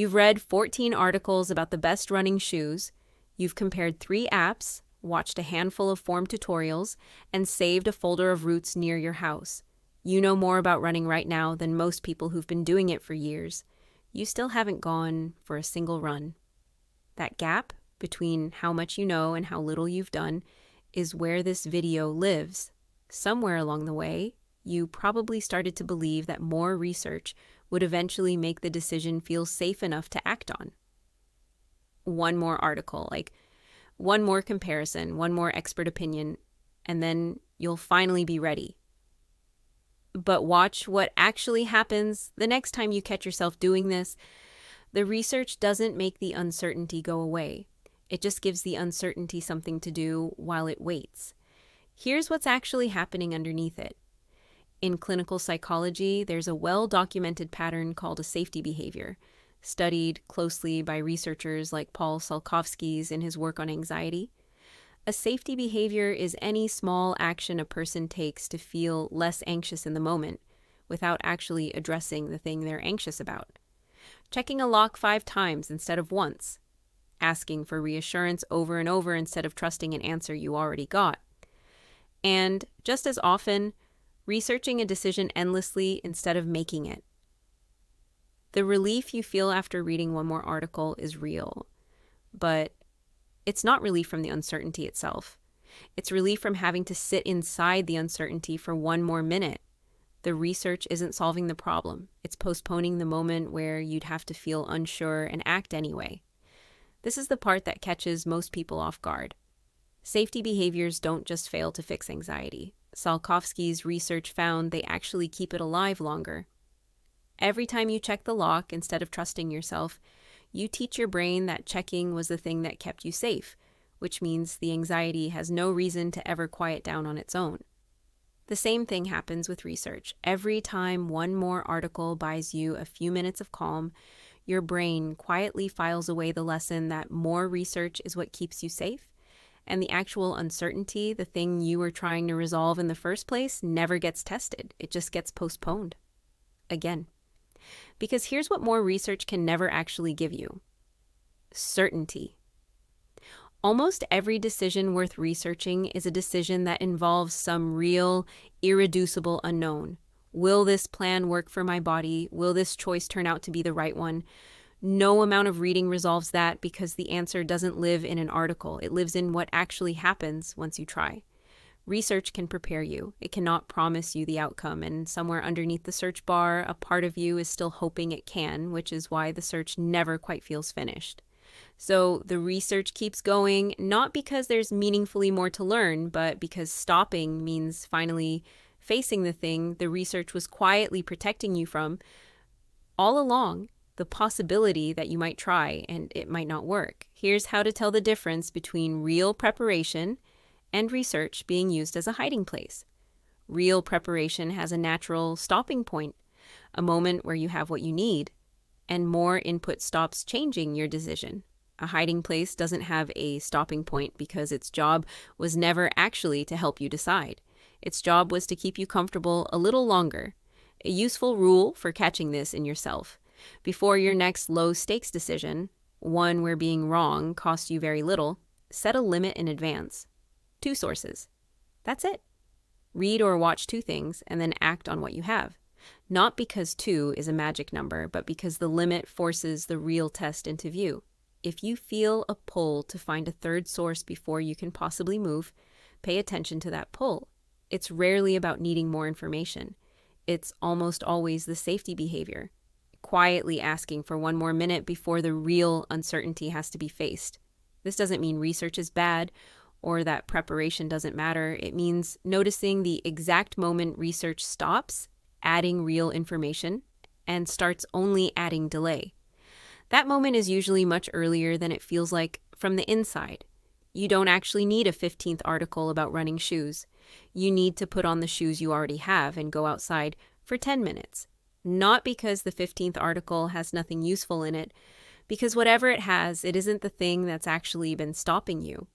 You've read 14 articles about the best running shoes, you've compared 3 apps, watched a handful of form tutorials, and saved a folder of routes near your house. You know more about running right now than most people who've been doing it for years. You still haven't gone for a single run. That gap between how much you know and how little you've done is where this video lives. Somewhere along the way, you probably started to believe that more research would eventually make the decision feel safe enough to act on. One more article, like one more comparison, one more expert opinion, and then you'll finally be ready. But watch what actually happens the next time you catch yourself doing this. The research doesn't make the uncertainty go away. It just gives the uncertainty something to do while it waits. Here's what's actually happening underneath it. In clinical psychology, there's a well-documented pattern called a safety behavior, studied closely by researchers like Paul Salkovskis in his work on anxiety. A safety behavior is any small action a person takes to feel less anxious in the moment without actually addressing the thing they're anxious about. Checking a lock 5 times instead of once. Asking for reassurance over and over instead of trusting an answer you already got. And, just as often, researching a decision endlessly instead of making it. The relief you feel after reading one more article is real, but it's not relief from the uncertainty itself. It's relief from having to sit inside the uncertainty for one more minute. The research isn't solving the problem. It's postponing the moment where you'd have to feel unsure and act anyway. This is the part that catches most people off guard. Safety behaviors don't just fail to fix anxiety. Salkovsky's research found they actually keep it alive longer. Every time you check the lock instead of trusting yourself, you teach your brain that checking was the thing that kept you safe, which means the anxiety has no reason to ever quiet down on its own. The same thing happens with research. Every time one more article buys you a few minutes of calm, your brain quietly files away the lesson that more research is what keeps you safe, and the actual uncertainty, the thing you were trying to resolve in the first place, never gets tested. It just gets postponed. Again. Because here's what more research can never actually give you. Certainty. Almost every decision worth researching is a decision that involves some real, irreducible unknown. Will this plan work for my body? Will this choice turn out to be the right one? No amount of reading resolves that because the answer doesn't live in an article. It lives in what actually happens once you try. Research can prepare you. It cannot promise you the outcome, and somewhere underneath the search bar, a part of you is still hoping it can, which is why the search never quite feels finished. So the research keeps going, not because there's meaningfully more to learn, but because stopping means finally facing the thing the research was quietly protecting you from all along, the possibility that you might try and it might not work. Here's how to tell the difference between real preparation and research being used as a hiding place. Real preparation has a natural stopping point, a moment where you have what you need, and more input stops changing your decision. A hiding place doesn't have a stopping point because its job was never actually to help you decide. Its job was to keep you comfortable a little longer. A useful rule for catching this in yourself. Before your next low-stakes decision, one where being wrong costs you very little, set a limit in advance. 2 sources. That's it. Read or watch 2 things and then act on what you have. Not because 2 is a magic number, but because the limit forces the real test into view. If you feel a pull to find a 3rd source before you can possibly move, pay attention to that pull. It's rarely about needing more information. It's almost always the safety behavior, quietly asking for one more minute before the real uncertainty has to be faced. This doesn't mean research is bad or that preparation doesn't matter. It means noticing the exact moment research stops adding real information and starts only adding delay. That moment is usually much earlier than it feels like from the inside. You don't actually need a 15th article about running shoes. You need to put on the shoes you already have and go outside for 10 minutes. Not because the 15th article has nothing useful in it, because whatever it has, it isn't the thing that's actually been stopping you.